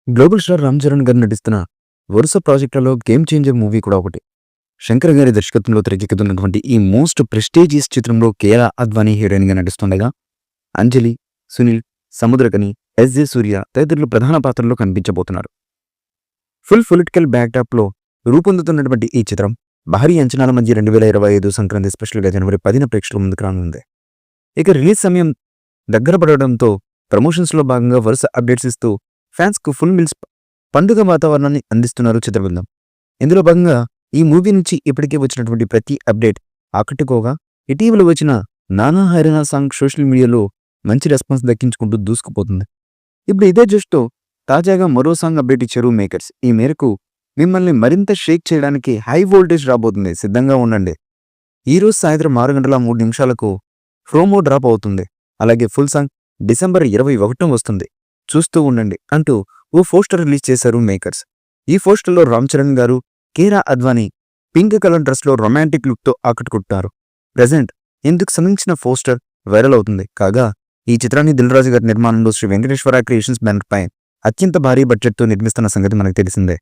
Global star Ram Charan గారు నటిస్తున్న వరుస ప్రాజెక్టులలో గేమ్ చేంజర్ మూవీ కూడా ఒకటి. శంకర్ గారి దర్శకత్వంలో తెరకెక్కుతున్నటువంటి ఈ మోస్ట్ ప్రెస్టీజియస్ చిత్రంలో కేఆర్ అద్వానీ హీరోయిన్ గా నటిస్తుండగా అంజలి, సునీల్, సముద్రకని, ఎస్జే సూర్య తదితరులు ప్రధాన పాత్రల్లో కనిపించబోతున్నారు. ఫుల్ పొలిటికల్ బ్యాక్డ్రాప్ లో రూపొందుతున్నటువంటి ఈ చిత్రం భారీ అంచనాల మధ్య 2025 సంక్రాంతి స్పెషల్గా జనవరి 10న ప్రేక్షకుల ముందుకు రానుంది. ఇక రిలీజ్ సమయం దగ్గర పడడంతో ప్రమోషన్స్ లో భాగంగా వరుస అప్డేట్స్ ఇస్తూ ఫ్యాన్స్ కు ఫుల్ మిల్స్ పండుగ వాతావరణాన్ని అందిస్తున్నారు చిత్ర బృందం. ఇందులో భాగంగా ఈ మూవీ నుంచి ఇప్పటికే వచ్చినటువంటి ప్రతి అప్డేట్ ఆకట్టుకోగా, ఇటీవల వచ్చిన నానా హైరానా సాంగ్ సోషల్ మీడియాలో మంచి రెస్పాన్స్ దక్కించుకుంటూ దూసుకుపోతుంది. ఇప్పుడు ఇదే జస్ట్తో తాజాగా మరో సాంగ్ అప్డేట్ ఇచ్చారు మేకర్స్. ఈ మేరకు మిమ్మల్ని మరింత షేక్ చేయడానికి హై వోల్టేజ్ రాబోతుంది, సిద్ధంగా ఉండండి. ఈ రోజు సాయంత్రం 6:03 ప్రోమో డ్రాప్ అవుతుంది. అలాగే ఫుల్ సాంగ్ డిసెంబర్ 21న వస్తుంది, చూస్తూ ఉండండి అంటూ ఓ పోస్టర్ రిలీజ్ చేశారు మేకర్స్. ఈ పోస్టర్లో Ram Charan garu, Kiara Advani pink colour dress లో రొమాంటిక్ లుక్ తో ఆకట్టుకుంటారు. ప్రెజెంట్ ఇందుకు సంబంధించిన పోస్టర్ వైరల్ అవుతుంది. కాగా ఈ చిత్రాన్ని దిల్ రాజు గారి నిర్మాణంలో శ్రీ వెంకటేశ్వర క్రియేషన్స్ బ్యానర్ పై అత్యంత భారీ బడ్జెట్ తో నిర్మిస్తున్న సంగతి మనకు తెలిసిందే.